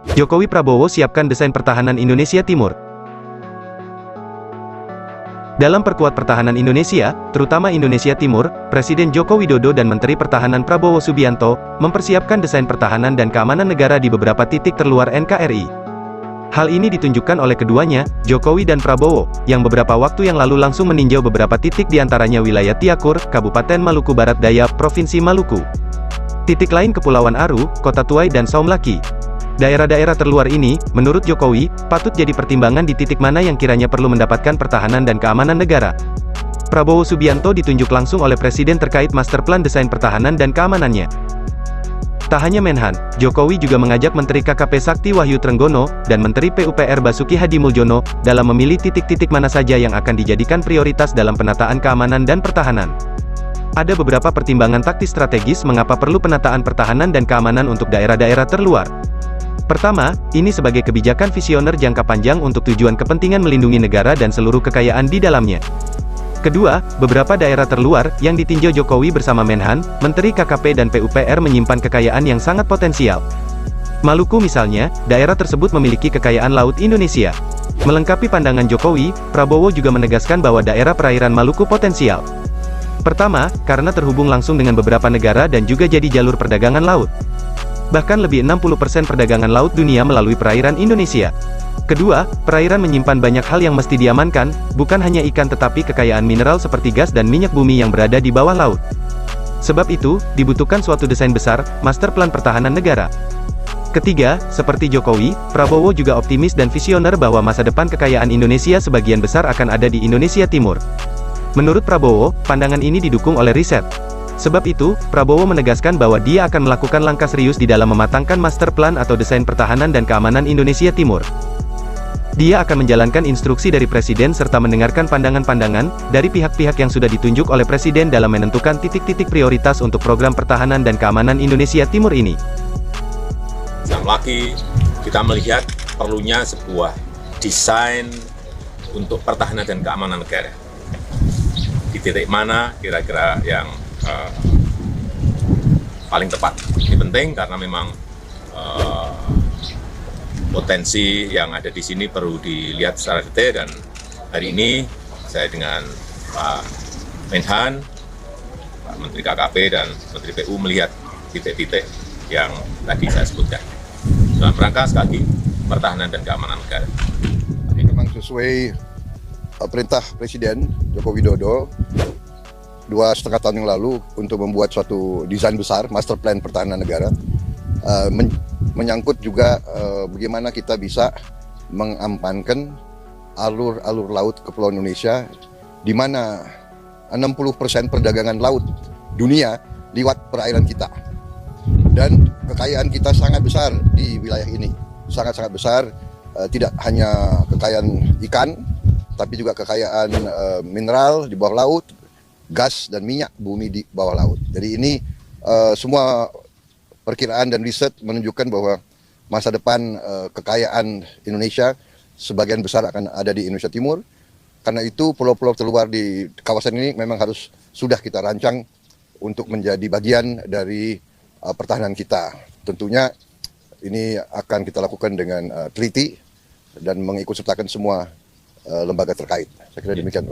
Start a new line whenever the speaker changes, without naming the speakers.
Jokowi Prabowo siapkan desain pertahanan Indonesia Timur. Dalam perkuat pertahanan Indonesia, terutama Indonesia Timur, Presiden Joko Widodo dan Menteri Pertahanan Prabowo Subianto mempersiapkan desain pertahanan dan keamanan negara di beberapa titik terluar NKRI. Hal ini ditunjukkan oleh keduanya, Jokowi dan Prabowo, yang beberapa waktu yang lalu langsung meninjau beberapa titik di antaranya wilayah Tiakur, Kabupaten Maluku Barat Daya, Provinsi Maluku. Titik lain Kepulauan Aru, Kota Tuai dan Saumlaki. Daerah-daerah terluar ini, menurut Jokowi, patut jadi pertimbangan di titik mana yang kiranya perlu mendapatkan pertahanan dan keamanan negara. Prabowo Subianto ditunjuk langsung oleh Presiden terkait master plan desain pertahanan dan keamanannya. Tak hanya Menhan, Jokowi juga mengajak Menteri KKP Sakti Wahyu Trenggono, dan Menteri PUPR Basuki Hadi Muljono, dalam memilih titik-titik mana saja yang akan dijadikan prioritas dalam penataan keamanan dan pertahanan. Ada beberapa pertimbangan taktis strategis mengapa perlu penataan pertahanan dan keamanan untuk daerah-daerah terluar. Pertama, ini sebagai kebijakan visioner jangka panjang untuk tujuan kepentingan melindungi negara dan seluruh kekayaan di dalamnya. Kedua, beberapa daerah terluar, yang ditinjau Jokowi bersama Menhan, Menteri KKP dan PUPR menyimpan kekayaan yang sangat potensial. Maluku misalnya, daerah tersebut memiliki kekayaan laut Indonesia. Melengkapi pandangan Jokowi, Prabowo juga menegaskan bahwa daerah perairan Maluku potensial. Pertama, karena terhubung langsung dengan beberapa negara dan juga jadi jalur perdagangan laut. Bahkan lebih 60% perdagangan laut dunia melalui perairan Indonesia. Kedua, perairan menyimpan banyak hal yang mesti diamankan, bukan hanya ikan tetapi kekayaan mineral seperti gas dan minyak bumi yang berada di bawah laut. Sebab itu, dibutuhkan suatu desain besar, master plan pertahanan negara. Ketiga, seperti Jokowi, Prabowo juga optimis dan visioner bahwa masa depan kekayaan Indonesia sebagian besar akan ada di Indonesia Timur. Menurut Prabowo, pandangan ini didukung oleh riset. Sebab itu, Prabowo menegaskan bahwa dia akan melakukan langkah serius di dalam mematangkan master plan atau desain pertahanan dan keamanan Indonesia Timur. Dia akan menjalankan instruksi dari Presiden serta mendengarkan pandangan-pandangan dari pihak-pihak yang sudah ditunjuk oleh Presiden dalam menentukan titik-titik prioritas untuk program pertahanan dan keamanan Indonesia Timur ini.
Yang lagi kita melihat perlunya sebuah desain untuk pertahanan dan keamanan negara. Di titik mana kira-kira yang paling tepat. Ini penting karena memang potensi yang ada di sini perlu dilihat secara detail, dan hari ini saya dengan Pak Menhan, Pak Menteri KKP dan Menteri PU melihat titik-titik yang tadi saya sebutkan. Dalam rangka sekali lagi pertahanan dan keamanan negara.
Ini memang sesuai perintah Presiden Joko Widodo 2,5 tahun yang lalu untuk membuat suatu desain besar, master plan pertahanan negara, menyangkut juga bagaimana kita bisa mengamankan alur-alur laut Kepulauan Indonesia, di mana 60% perdagangan laut dunia lewat perairan kita. Dan kekayaan kita sangat besar di wilayah ini, sangat-sangat besar, tidak hanya kekayaan ikan, tapi juga kekayaan mineral di bawah laut, gas dan minyak bumi di bawah laut. Jadi ini semua perkiraan dan riset menunjukkan bahwa masa depan kekayaan Indonesia sebagian besar akan ada di Indonesia Timur. Karena itu pulau-pulau terluar di kawasan ini memang sudah kita rancang untuk menjadi bagian dari pertahanan kita. Tentunya ini akan kita lakukan dengan teliti dan mengikut sertakan semua lembaga terkait. Saya kira demikian.